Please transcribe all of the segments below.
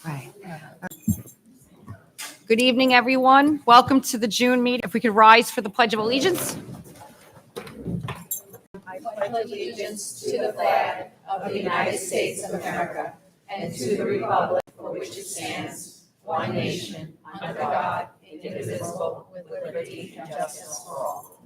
Right. Good evening, everyone. Welcome to the June meeting. If we could rise for the Pledge of Allegiance. I pledge allegiance to the flag of the United States of America and to the republic for which it stands, one nation, under God, indivisible, with liberty and justice for all.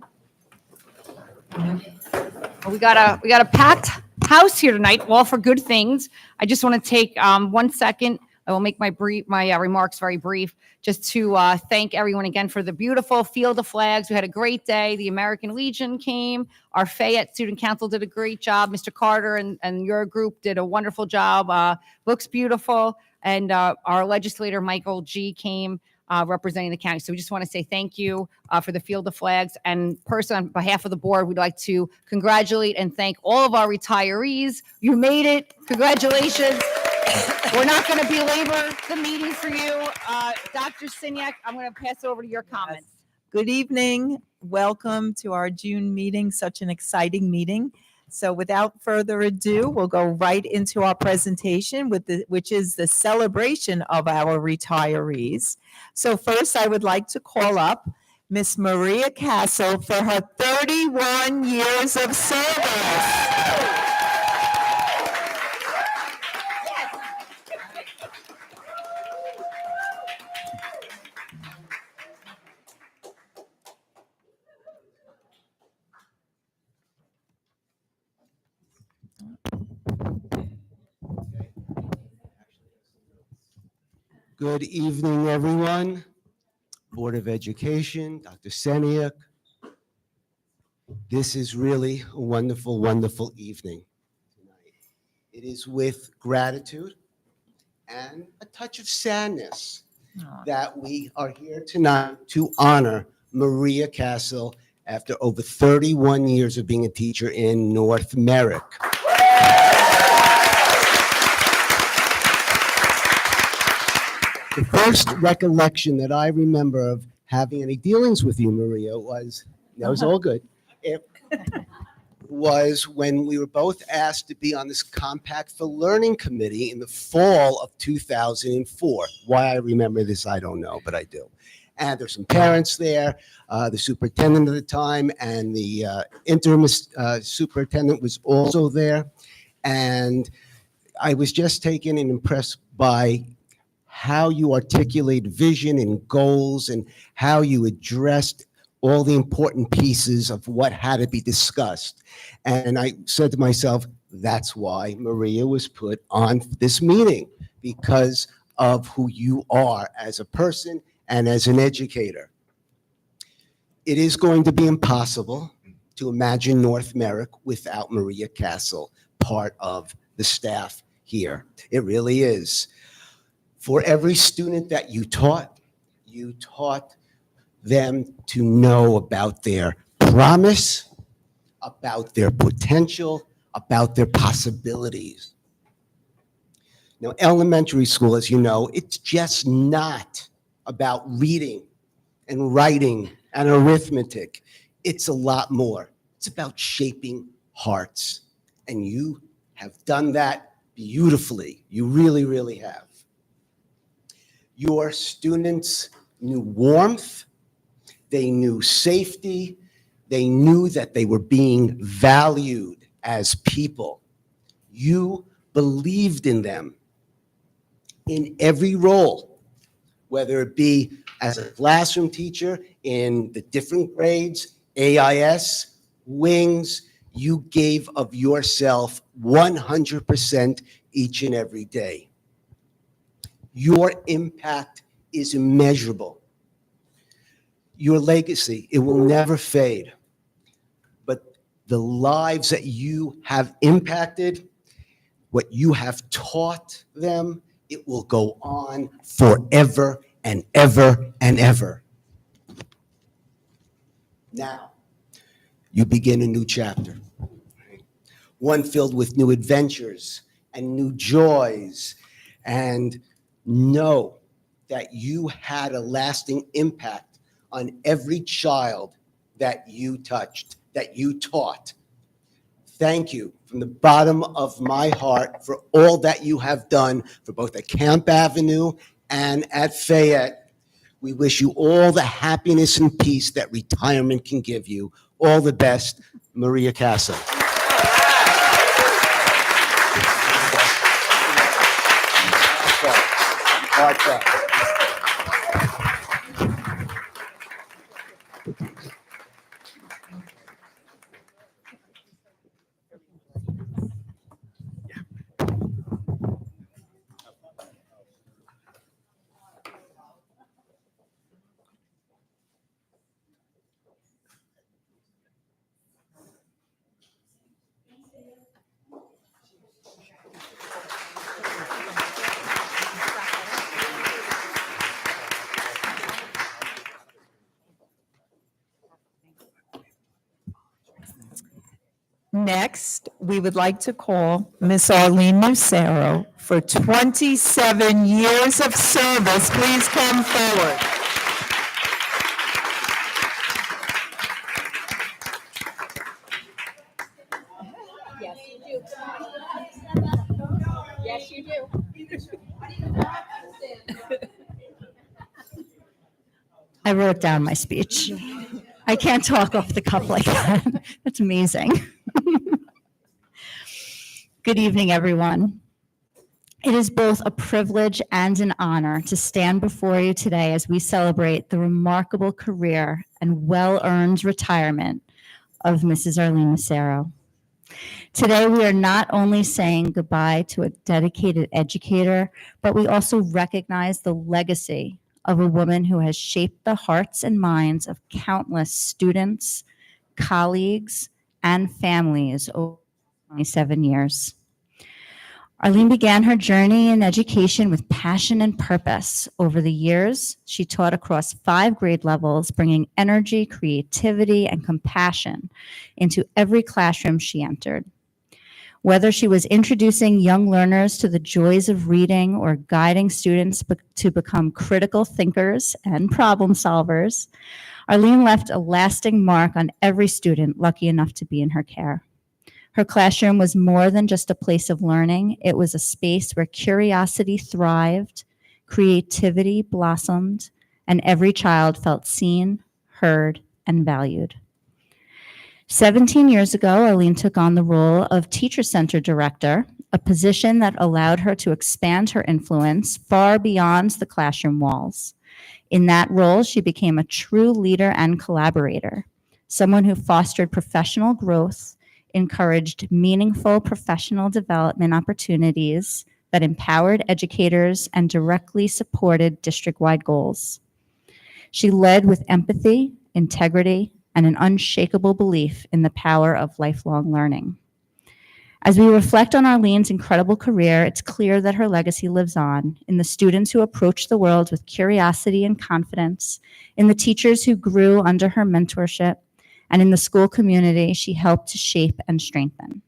Well, we got a packed house here tonight, all for good things. I just want to take 1 second. I will make my remarks very brief, just to thank everyone again for the beautiful Field of Flags. We had a great day. The American Legion came. Our Fayette Student Council did a great job. Mr. Carter and your group did a wonderful job. Looks beautiful. And our legislator, Michael G., came representing the county. So we just want to say thank you for the Field of Flags. And personally, on behalf of the board, we'd like to congratulate and thank all of our retirees. You made it. Congratulations. We're not going to belabor the meeting for you. Dr. Signac, I'm going to pass over to your comments. Good evening. Welcome to our June meeting, such an exciting meeting. So without further ado, we'll go right into our presentation, which is the celebration of our retirees. So first, I would like to call up Miss Maria Castle for her 31 years of service. Good evening, everyone. Board of Education, Dr. Seniak. This is really a wonderful, wonderful evening tonight. It is with gratitude and a touch of sadness that we are here tonight to honor Maria Castle after over 31 years of being a teacher in North Merrick. The first recollection that I remember of having any dealings with you, Maria, was all good. It was when we were both asked to be on this Compact for Learning committee in the fall of 2004. Why I remember this, I don't know, but I do. And there's some parents there, the superintendent at the time, and the interim superintendent was also there. And I was just taken and impressed by how you articulate vision and goals and how you addressed all the important pieces of what had to be discussed. And I said to myself, that's why Maria was put on this meeting, because of who you are as a person and as an educator. It is going to be impossible to imagine North Merrick without Maria Castle, part of the staff here. It really is. For every student that you taught them to know about their promise, about their potential, about their possibilities. Now, elementary school, as you know, it's just not about reading and writing and arithmetic. It's a lot more. It's about shaping hearts. And you have done that beautifully. You really, really have. Your students knew warmth, they knew safety, they knew that they were being valued as people. You believed in them in every role, whether it be as a classroom teacher in the different grades, AIS, wings, you gave of yourself 100% each and every day. Your impact is immeasurable. Your legacy, it will never fade. But the lives that you have impacted, what you have taught them, it will go on forever and ever and ever. Now, you begin a new chapter, one filled with new adventures and new joys, and know that you had a lasting impact on every child that you touched, that you taught. Thank you from from the bottom of my heart for all that you have done for both at Camp Avenue and at Fayette. We wish you all the happiness and peace that retirement can give you. All the best, Maria Casa. Next, we would like to call Miss Arlene Lucero for 27 years of service. Please come forward. Yes, you do. Yes, you do. I wrote down my speech. I can't talk off the cuff like that. That's amazing. Good evening, everyone. It is both a privilege and an honor to stand before you today as we celebrate the remarkable career and well-earned retirement of Mrs. Arlene Lucero. Today, we are not only saying goodbye to a dedicated educator, but we also recognize the legacy of a woman who has shaped the hearts and minds of countless students, colleagues, and families over 27 years. Arlene began her journey in education with passion and purpose. Over the years, she taught across 5 grade levels, bringing energy, creativity, and compassion into every classroom she entered. Whether she was introducing young learners to the joys of reading or guiding students to become critical thinkers and problem solvers, Arlene left a lasting mark on every student lucky enough to be in her care. Her classroom was more than just a place of learning. It was a space where curiosity thrived, creativity blossomed, and every child felt seen, heard, and valued. 17 years ago, Arlene took on the role of Teacher Center Director, a position that allowed her to expand her influence far beyond the classroom walls. In that role, she became a true leader and collaborator, someone who fostered professional growth, encouraged meaningful professional development opportunities that empowered educators and directly supported district-wide goals. She led with empathy, integrity, and an unshakable belief in the power of lifelong learning. As we reflect on Arlene's incredible career, it's clear that her legacy lives on in the students who approach the world with curiosity and confidence, in the teachers who grew under her mentorship, and in the school community she helped to shape and strengthen.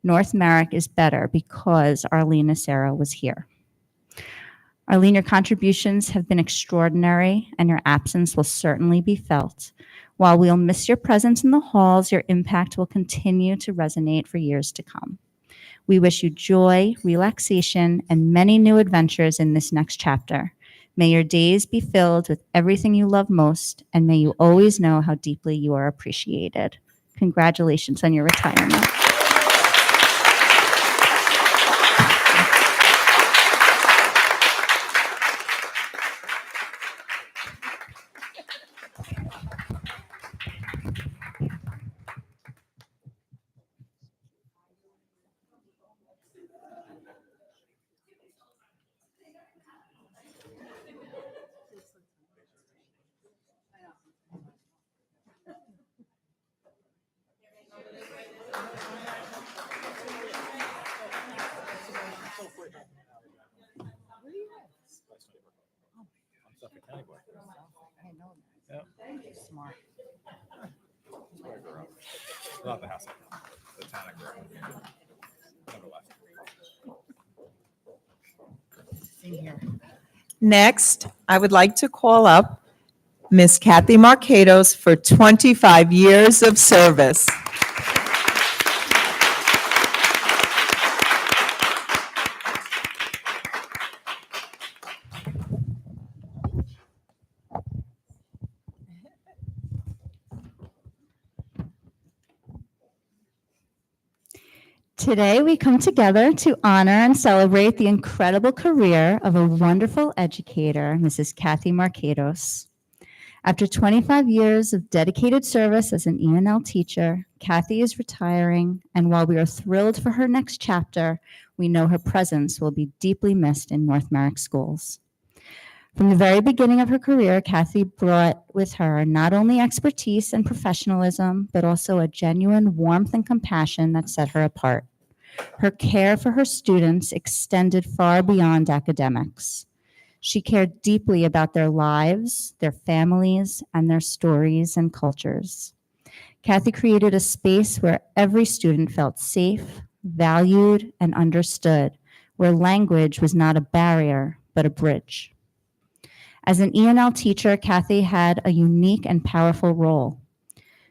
North Merrick is better because Arlene Lucero was here. Arlene, your contributions have been extraordinary, and your absence will certainly be felt. While we'll miss your presence in the halls, your impact will continue to resonate for years to come. We wish you joy, relaxation, and many new adventures in this next chapter. May your days be filled with everything you love most, and may you always know how deeply you are appreciated. Congratulations on your retirement. Smart. Not the house, the town I grew up in. Never left. Same here. Next, I would like to call up Miss Kathy Marcados for 25 years of service. Today, we come together to honor and celebrate the incredible career of a wonderful educator, Mrs. Kathy Marcados. After 25 years of dedicated service as an E&L teacher, Kathy is retiring, and while we are thrilled for her next chapter, we know her presence will be deeply missed in North Merrick schools. From the very beginning of her career, Kathy brought with her not only expertise and professionalism, but also a genuine warmth and compassion that set her apart. Her care for her students extended far beyond academics. She cared deeply about their lives, their families, and their stories and cultures. Kathy created a space where every student felt safe, valued, and understood, where language was not a barrier, but a bridge. As an E&L teacher, Kathy had a unique and powerful role.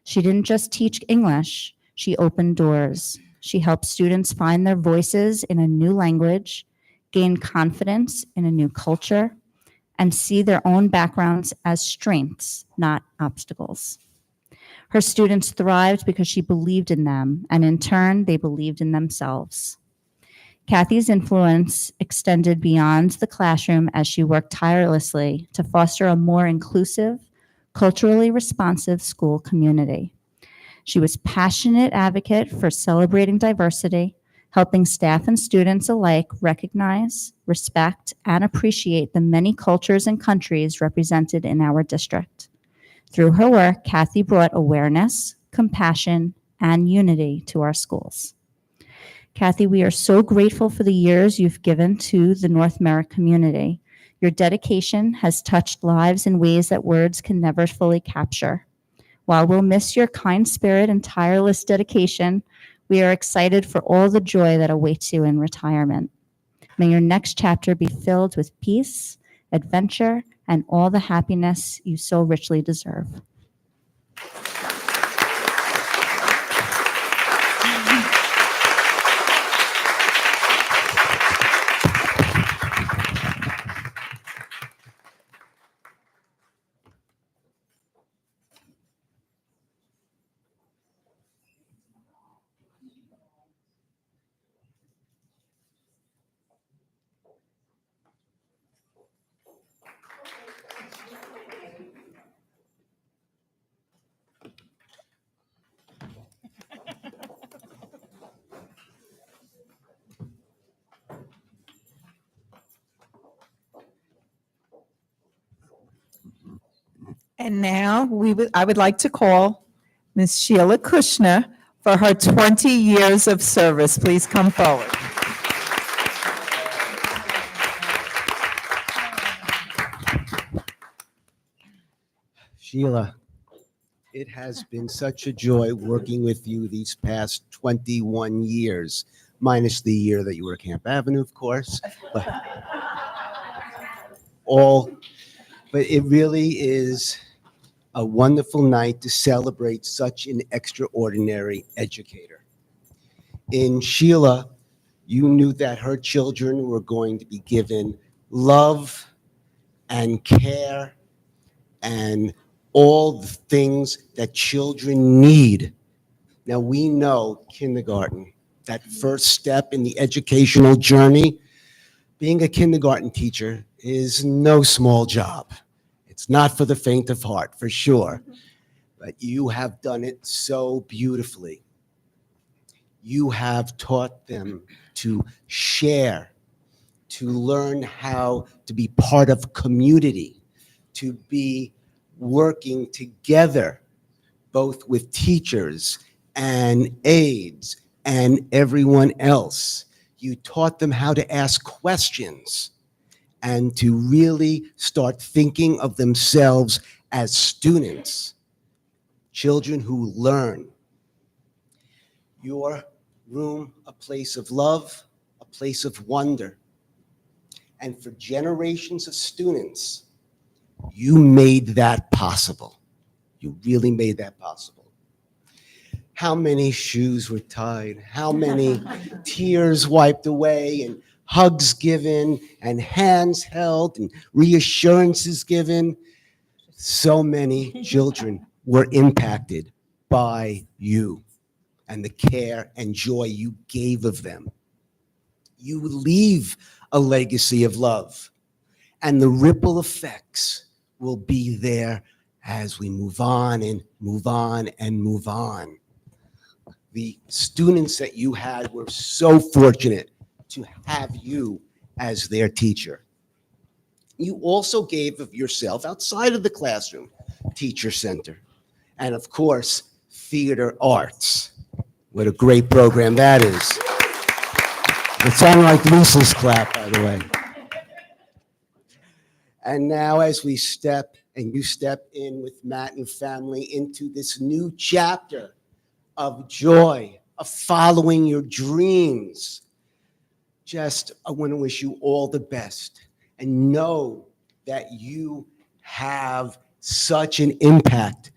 She didn't just teach English, she opened doors. She helped students find their voices in a new language, gain confidence in a new culture, and see their own backgrounds as strengths, not obstacles. Her students thrived because she believed in them, and in turn, they believed in themselves. Kathy's influence extended beyond the classroom as she worked tirelessly to foster a more inclusive, culturally responsive school community. She was a passionate advocate for celebrating diversity, helping staff and students alike recognize, respect, and appreciate the many cultures and countries represented in our district. Through her work, Kathy brought awareness, compassion, and unity to our schools. Kathy, we are so grateful for the years you've given to the North Merrick community. Your dedication has touched lives in ways that words can never fully capture. While we'll miss your kind spirit and tireless dedication, we are excited for all the joy that awaits you in retirement. May your next chapter be filled with peace, adventure, and all the happiness you so richly deserve. And now I would like to call Ms. Sheila Kushner for her 20 years of service. Please come forward. Sheila, it has been such a joy working with you these past 21 years, minus the year that you were at Camp Avenue, of course. But it really is a wonderful night to celebrate such an extraordinary educator. In Sheila, you knew that her children were going to be given love and care and all the things that children need. Now, we know kindergarten, that first step in the educational journey, being a kindergarten teacher is no small job. It's not for the faint of heart, for sure. But you have done it so beautifully. You have taught them to share, to learn how to be part of community, to be working together, both with teachers and aides and everyone else. You taught them how to ask questions and to really start thinking of themselves as students, children who learn. Your room, a place of love, a place of wonder. And for generations of students, you made that possible. You really made that possible. How many shoes were tied? How many tears wiped away and hugs given and hands held and reassurances given? So many children were impacted by you. and the care and joy you gave of them. You leave a legacy of love, and the ripple effects will be there as we move on and move on and move on. The students that you had were so fortunate to have you as their teacher. You also gave of yourself outside of the classroom, Teacher Center, and of course, theater arts. What a great program that is. It sounded like Lisa's clap, by the way. And now as we step, and you step in with Matt and family into this new chapter of joy, of following your dreams, I want to wish you all the best and know that you have such an impact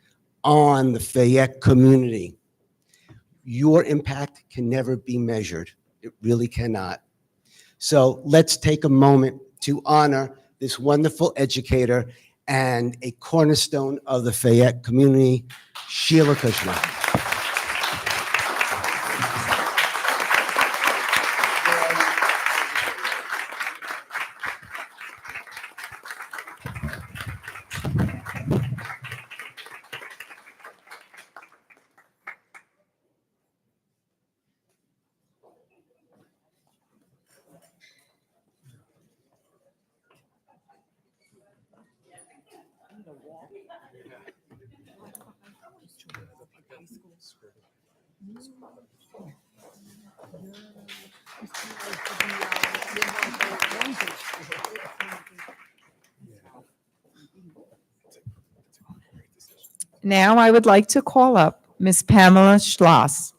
on the Fayette community. Your impact can never be measured. It really cannot. So let's take a moment to honor this wonderful educator and a cornerstone of the Fayette community, Sheila Kushner. Now I would like to call up Miss Pamela Schloss.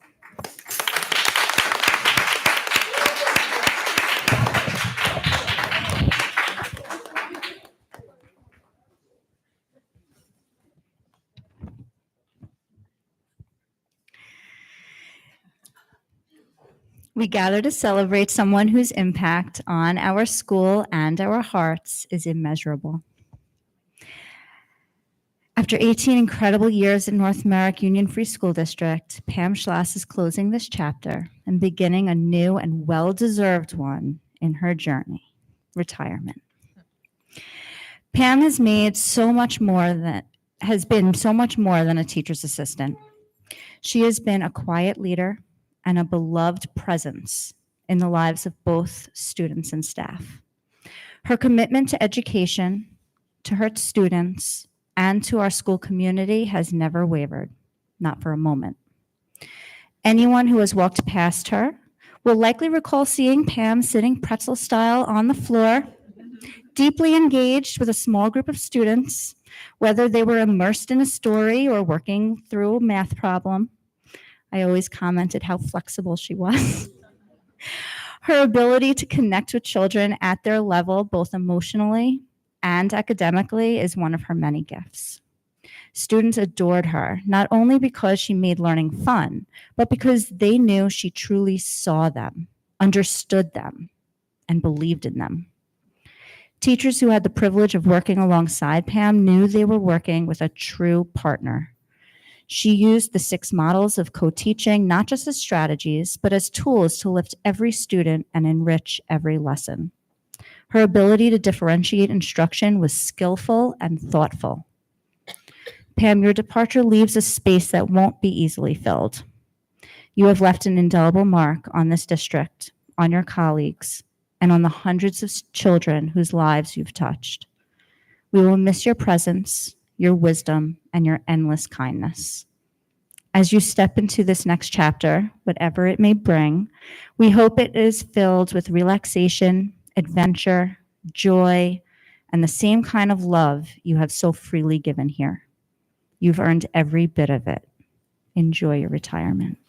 We gather to celebrate someone whose impact on our school and our hearts is immeasurable. After 18 incredible years at North Merrick Union Free School District, Pam Schloss is closing this chapter and beginning a new and well-deserved one in her journey, retirement. Pam has been so much more than a teacher's assistant. She has been a quiet leader and a beloved presence in the lives of both students and staff. Her commitment to education, to her students, and to our school community has never wavered, not for a moment. Anyone who has walked past her will likely recall seeing Pam sitting pretzel style on the floor, deeply engaged with a small group of students, whether they were immersed in a story or working through a math problem. I always commented how flexible she was. Her ability to connect with children at their level, both emotionally and academically, is one of her many gifts. Students adored her, not only because she made learning fun, but because they knew she truly saw them, understood them, and believed in them. Teachers who had the privilege of working alongside Pam knew they were working with a true partner. She used the 6 models of co-teaching not just as strategies, but as tools to lift every student and enrich every lesson. Her ability to differentiate instruction was skillful and thoughtful. Pam, your departure leaves a space that won't be easily filled. You have left an indelible mark on this district, on your colleagues, and on the hundreds of children whose lives you've touched. We will miss your presence, your wisdom, and your endless kindness. As you step into this next chapter, whatever it may bring, we hope it is filled with relaxation, adventure, joy, and the same kind of love you have so freely given here. You've earned every bit of it. Enjoy your retirement.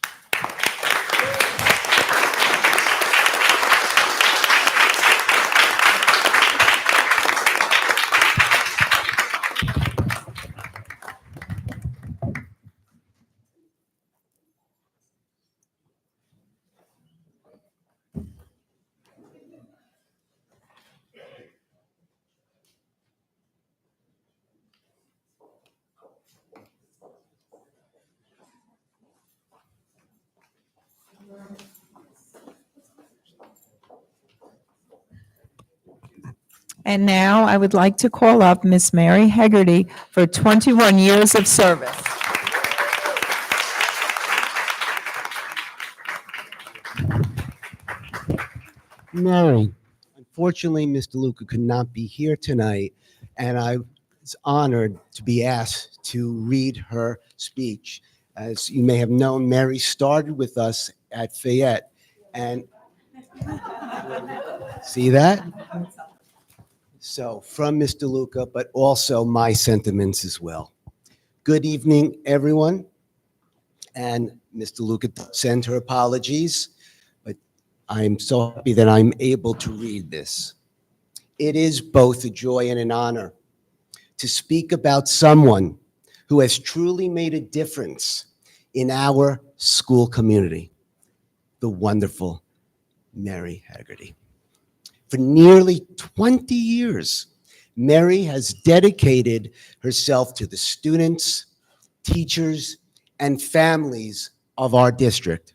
And now I would like to call up Miss Mary Hegarty for 21 years of service. Mary, unfortunately, Mr. Luca could not be here tonight, and I was honored to be asked to read her speech. As you may have known, Mary started with us at Fayette, and see that? So from Mr. Luca, but also my sentiments as well. Good evening, everyone. And Mr. Luca sent her apologies, but I'm so happy that I'm able to read this. It is both a joy and an honor to speak about someone who has truly made a difference in our school community, the wonderful Mary Hegarty. For nearly 20 years, Mary has dedicated herself to the students, teachers, and families of our district.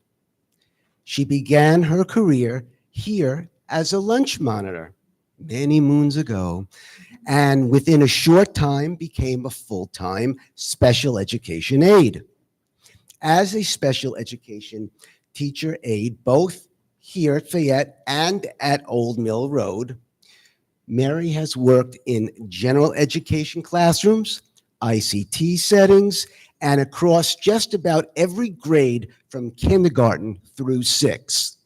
She began her career here as a lunch monitor many moons ago, and within a short time became a full-time special education aide. As a special education teacher aide, both here at Fayette and at Old Mill Road, Mary has worked in general education classrooms, ICT settings, and across just about every grade from kindergarten through 6.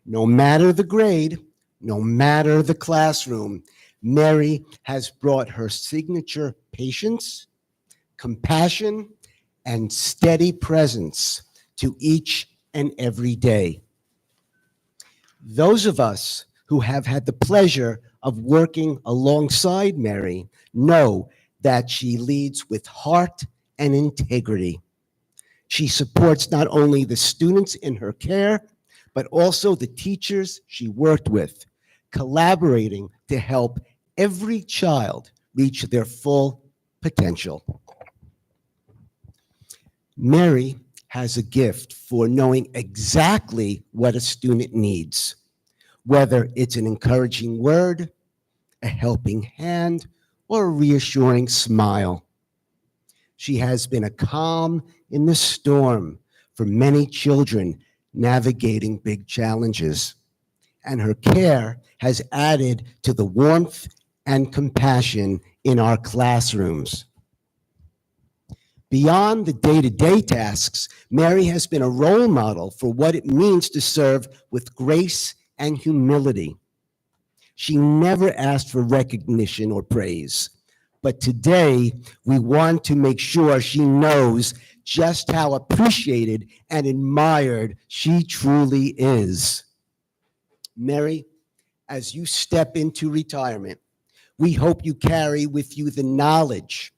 No matter the grade, no matter the classroom, Mary has brought her signature patience, compassion, and steady presence to each and every day. Those of us who have had the pleasure of working alongside Mary know that she leads with heart and integrity. She supports not only the students in her care, but also the teachers she worked with, collaborating to help every child reach their full potential. Mary has a gift for knowing exactly what a student needs, whether it's an encouraging word, a helping hand, or a reassuring smile. She has been a calm in the storm for many children navigating big challenges, and her care has added to the warmth and compassion in our classrooms. Beyond the day-to-day tasks, Mary has been a role model for what it means to serve with grace and humility. She never asked for recognition or praise, but today we want to make sure she knows just how appreciated and admired she truly is. Mary, as you step into retirement, we hope you carry with you the knowledge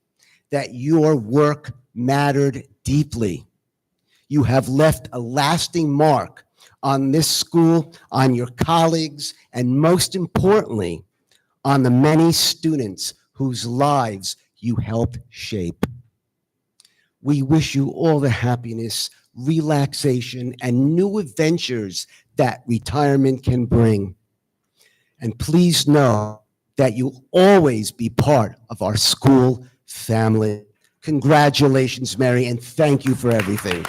that your work mattered deeply. You have left a lasting mark on this school, on your colleagues, and most importantly, on the many students whose lives you helped shape. We wish you all the happiness, relaxation, and new adventures that retirement can bring. And please know that you'll always be part of our school family. Congratulations, Mary, and thank you for everything.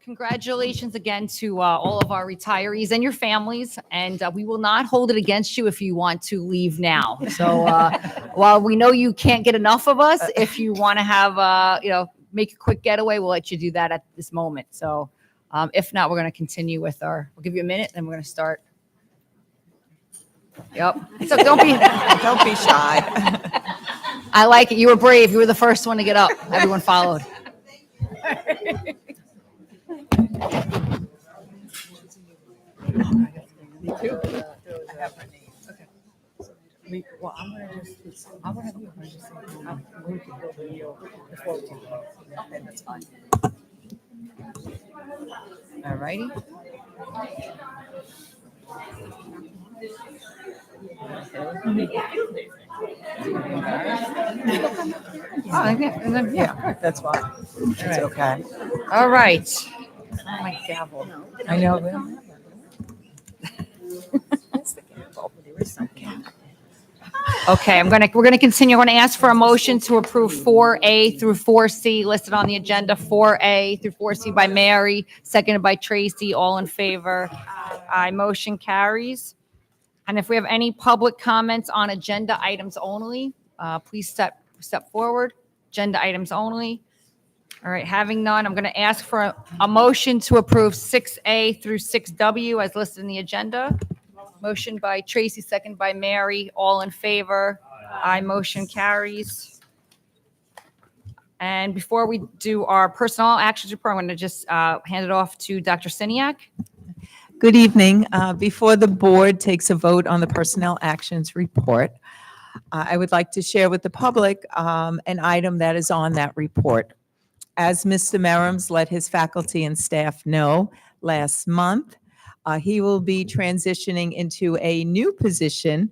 Congratulations again to all of our retirees and your families, and we will not hold it against you if you want to leave now. So while we know you can't get enough of us, if you want to have, make a quick getaway, we'll let you do that at this moment. So if not, we're going to continue with we'll give you a minute, and we're going to start. Yep. So don't be Don't be shy. I like it. You were brave. You were the first one to get up. Everyone followed. All righty. Yeah, that's fine. It's okay. All right. Oh, my gavel. I know. We don't have one. Okay, we're gonna continue. I'm gonna ask for a motion to approve 4A through 4C listed on the agenda. 4A through 4C by Mary, seconded by Tracy. All in favor? Aye. Motion carries. And if we have any public comments on agenda items only, please step forward. Agenda items only. All right, having none, I'm going to ask for a motion to approve 6A through 6W as listed in the agenda. Motion by Tracy, second by Mary. All in favor? Aye. Motion carries. And before we do our personnel actions report, I'm going to just hand it off to Dr. Siniak. Good evening. Before the board takes a vote on the personnel actions report, I would like to share with the public an item that is on that report. As Mr. Merrims let his faculty and staff know last month, he will be transitioning into a new position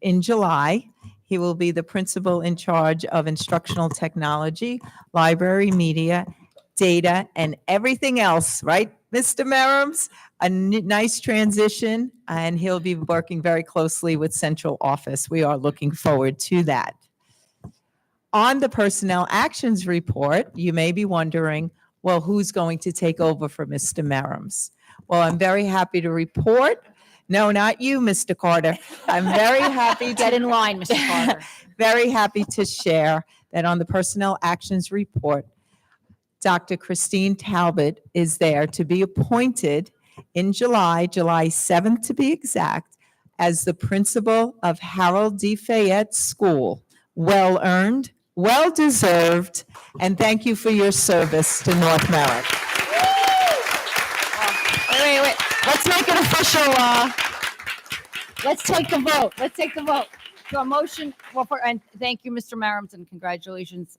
in July. He will be the principal in charge of instructional technology, library media, data, and everything else, right, Mr. Merrims? A nice transition, and he'll be working very closely with central office. We are looking forward to that. On the personnel actions report, you may be wondering, well, who's going to take over for Mr. Merrims? Well, I'm very happy to report. No, not you, Mr. Carter. I'm very happy Get to in line, Mr. Carter. very happy to share that on the personnel actions report, Dr. Christine Talbot is there to be appointed in July 7th to be exact, as the principal of Harold D. Fayette School. Well earned, well deserved, and thank you for your service to North Merrick. Wait. Let's make it official. Let's take the vote. So a motion, and thank you, Mr. Merrims, and congratulations.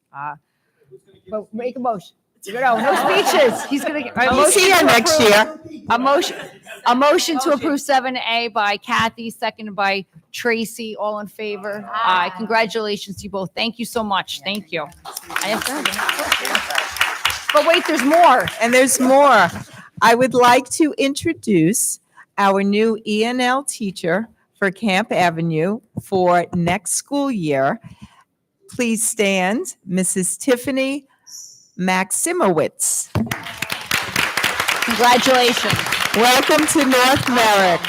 But make a motion. No speeches. He's gonna get. We'll see you next year. A motion to approve 7A by Kathy, seconded by Tracy. All in favor? Aye. Congratulations to you both. Thank you so much. Thank you. But wait, there's more. And there's more. I would like to introduce our new E&L teacher for Camp Avenue for next school year. Please stand, Mrs. Tiffany Maximowitz. Congratulations. Welcome to North Merrick.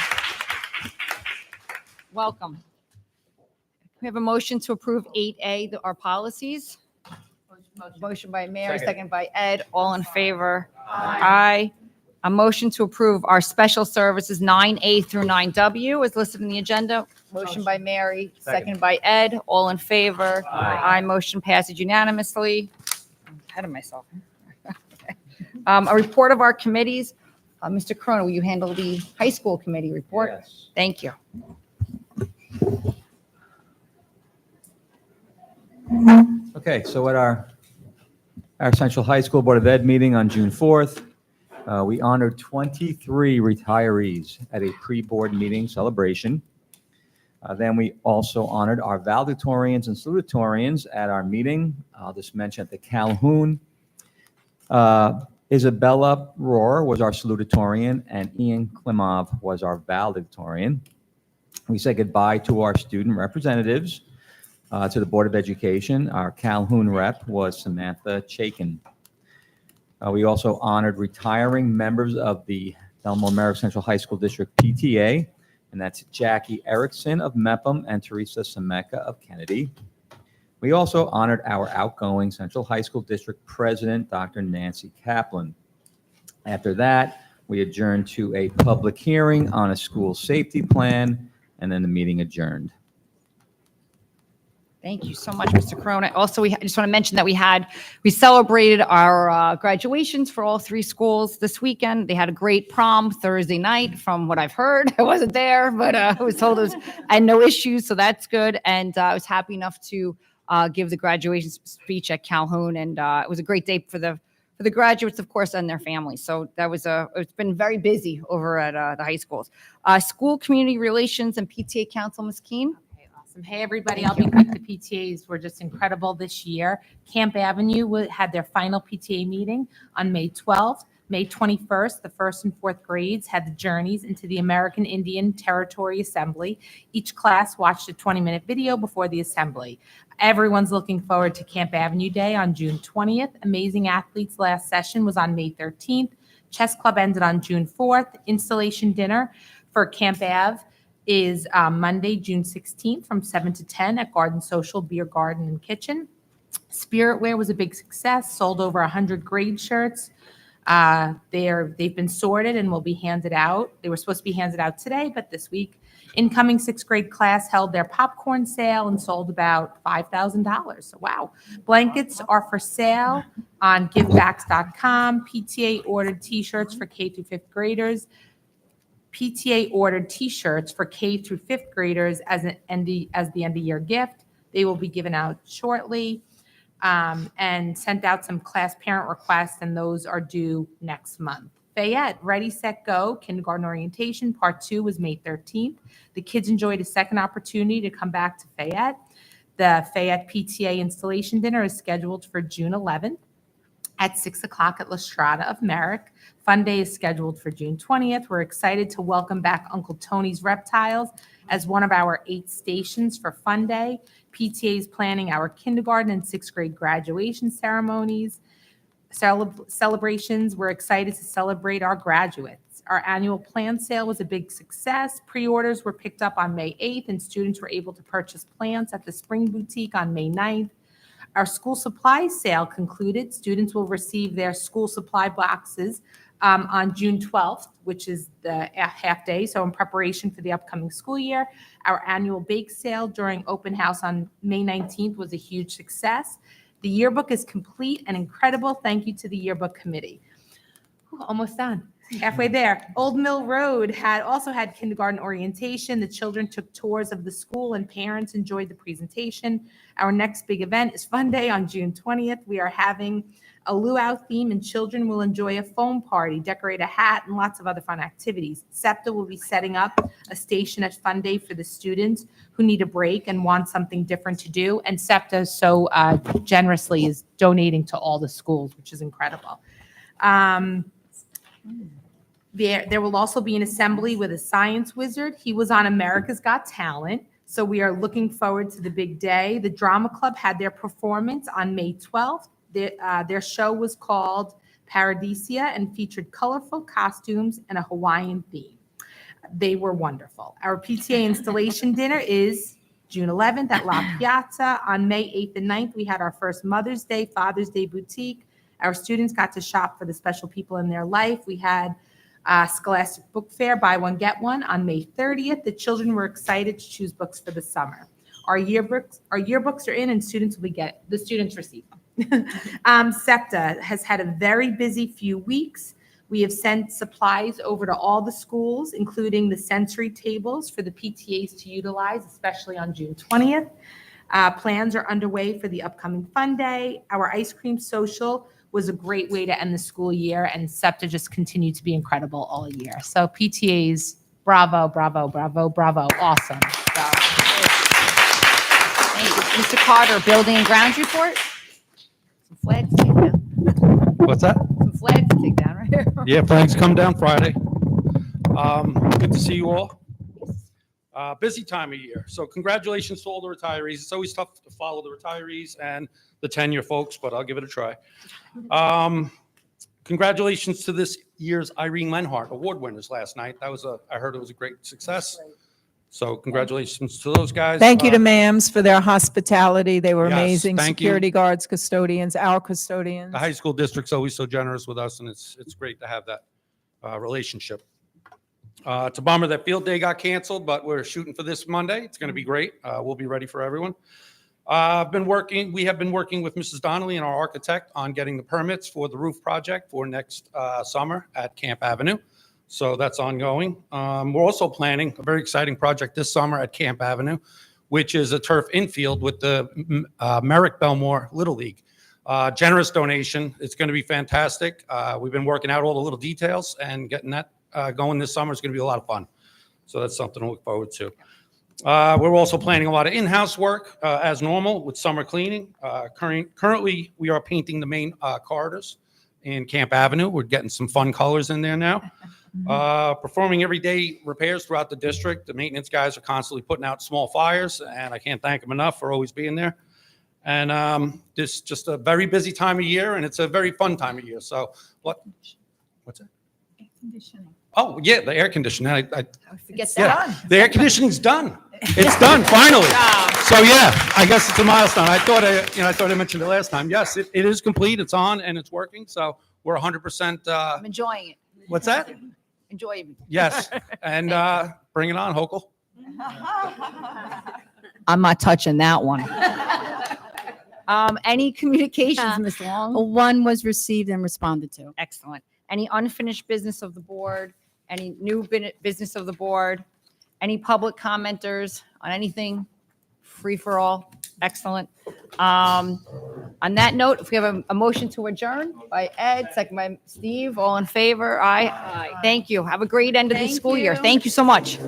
Welcome. We have a motion to approve 8A, our policies. Motion by Mary, second by Ed. All in favor? Aye. A motion to approve our special services 9A through 9W is listed in the agenda. Motion by Mary, second by Ed. All in favor? Aye. Motion passes unanimously. I'm ahead of myself. Okay. A report of our committees. Mr. Corona, will you handle the high school committee report? Yes. Thank you. Okay, so at our Central High School Board of Ed meeting on June 4th, we honored 23 retirees at a pre-board meeting celebration. Then we also honored our valedictorians and salutatorians at our meeting. I'll just mention at the Calhoun, Isabella Rohr was our salutatorian, and Ian Klimov was our valedictorian. We said goodbye to our student representatives, to the Board of Education. Our Calhoun rep was Samantha Chaikin. We also honored retiring members of the Belmore Merrick Central High School District PTA, and that's Jackie Erickson of Mepham and Teresa Semeka of Kennedy. We also honored our outgoing Central High School District President, Dr. Nancy Kaplan. After that, we adjourned to a public hearing on a school safety plan, and then the meeting adjourned. Thank you so much, Mr. Corona. Also, I just want to mention that we celebrated our graduations for all 3 schools this weekend. They had a great prom Thursday night, from what I've heard. I wasn't there, but I was told I had no issues, so that's good. And I was happy enough to give the graduation speech at Calhoun, and it was a great day for the graduates, of course, and their families. So it's been very busy over at the high schools. School community relations and PTA council, Ms. Keen. Okay, awesome. Hey, everybody. I'll be quick. The PTAs were just incredible this year. Camp Avenue had their final PTA meeting on May 12th. May 21st, the 1st and 4th grades had the journeys into the American Indian Territory Assembly. Each class watched a 20-minute video before the assembly. Everyone's looking forward to Camp Avenue Day on June 20th. Amazing Athletes last session was on May 13th. Chess Club ended on June 4th. Installation dinner for Camp Ave is Monday, June 16th from 7 to 10 at Garden Social Beer Garden and Kitchen. Spirit Wear was a big success, sold over 100 grade shirts. They've been sorted and will be handed out. They were supposed to be handed out today, but this week. Incoming 6th grade class held their popcorn sale and sold about $5,000. So wow. Blankets are for sale on givebacks.com. PTA ordered t-shirts for K through 5th graders. PTA ordered t-shirts for K through 5th graders as the end of year gift. They will be given out shortly. And sent out some class parent requests, and those are due next month. Fayette, Ready, Set, Go, Kindergarten Orientation, Part 2 was May 13th. The kids enjoyed a second opportunity to come back to Fayette. The Fayette PTA installation dinner is scheduled for June 11th at 6 o'clock at La Strada of Merrick. Fun Day is scheduled for June 20th. We're excited to welcome back Uncle Tony's Reptiles as one of our 8 stations for Fun Day. PTA is planning our kindergarten and 6th grade graduation ceremonies, celebrations. We're excited to celebrate our graduates. Our annual plant sale was a big success. Pre-orders were picked up on May 8th, and students were able to purchase plants at the Spring Boutique on May 9th. Our school supply sale concluded. Students will receive their school supply boxes on June 12th, which is the half day, so in preparation for the upcoming school year. Our annual bake sale during open house on May 19th was a huge success. The yearbook is complete and incredible. Thank you to the yearbook committee. Whew, almost done. Halfway there. Old Mill Road also had kindergarten orientation. The children took tours of the school and parents enjoyed the presentation. Our next big event is Fun Day on June 20th. We are having a luau theme, and children will enjoy a foam party, decorate a hat, and lots of other fun activities. SEPTA will be setting up a station at Fun Day for the students who need a break and want something different to do. And SEPTA so generously is donating to all the schools, which is incredible. There will also be an assembly with a science wizard. He was on America's Got Talent, so we are looking forward to the big day. The Drama Club had their performance on May 12th. Their show was called Paradisia and featured colorful costumes and a Hawaiian theme. They were wonderful. Our PTA installation dinner is June 11th at La Piazza. On May 8th and 9th, we had our first Mother's Day, Father's Day boutique. Our students got to shop for the special people in their life. We had Scholastic Book Fair, buy one, get one on May 30th. The children were excited to choose books for the summer. Our yearbooks are in, and the students receive them. SEPTA has had a very busy few weeks. We have sent supplies over to all the schools, including the sensory tables for the PTAs to utilize, especially on June 20th. Plans are underway for the upcoming Fun Day. Our ice cream social was a great way to end the school year, and SEPTA just continued to be incredible all year. So PTAs, bravo, bravo, bravo, bravo. Awesome. So, Thank you. Mr. Carter, building and grounds report. Some flags to take down. What's that? Some flags to take down, right? Yeah, flags come down Friday. Good to see you all. Busy time of year. So congratulations to all the retirees. It's always tough to follow the retirees and the tenure folks, but I'll give it a try. Congratulations to this year's Irene Lenhart award winners last night. I heard it was a great success. So congratulations to those guys. Thank you to MAMs for their hospitality. They were Yes, amazing. thank you. Security guards, custodians, our custodians. The high school district's always so generous with us, and it's great to have that relationship. It's a bummer that field day got canceled, but we're shooting for this Monday. It's going to be great. We'll be ready for everyone. We have been working with Mrs. Donnelly and our architect on getting the permits for the roof project for next summer at Camp Avenue. So that's ongoing. We're also planning a very exciting project this summer at Camp Avenue, which is a turf infield with the Merrick BoE Little League. Generous donation. It's going to be fantastic. We've been working out all the little details, and getting that going this summer is going to be a lot of fun. So that's something to look forward to. We're also planning a lot of in-house work as normal with summer cleaning. Currently, we are painting the main corridors in Camp Avenue. We're getting some fun colors in there now. Performing everyday repairs throughout the district. The maintenance guys are constantly putting out small fires, and I can't thank them enough for always being there. And this is just a very busy time of year, and it's a very fun time of year. So what's that? Air conditioning. Oh, yeah, the air conditioning. I Forget yeah, that. the air conditioning's done. It's done finally. So yeah, I guess it's a milestone. I thought I mentioned it last time. Yes, it is complete. It's on and it's working. So we're 100%. I'm enjoying it. What's that? Enjoying it. Yes, and bring it on, Hochul. I'm not touching that one. Any communications, Ms. Long? One was received and responded to. Excellent. Any unfinished business of the board? Any new business of the board? Any public commenters on anything? Free for all? Excellent. On that note, if we have a motion to adjourn by Ed, second by Steve, all in favor? Aye. Thank you. Have a great end of the Thank school year. you. Thank you so much.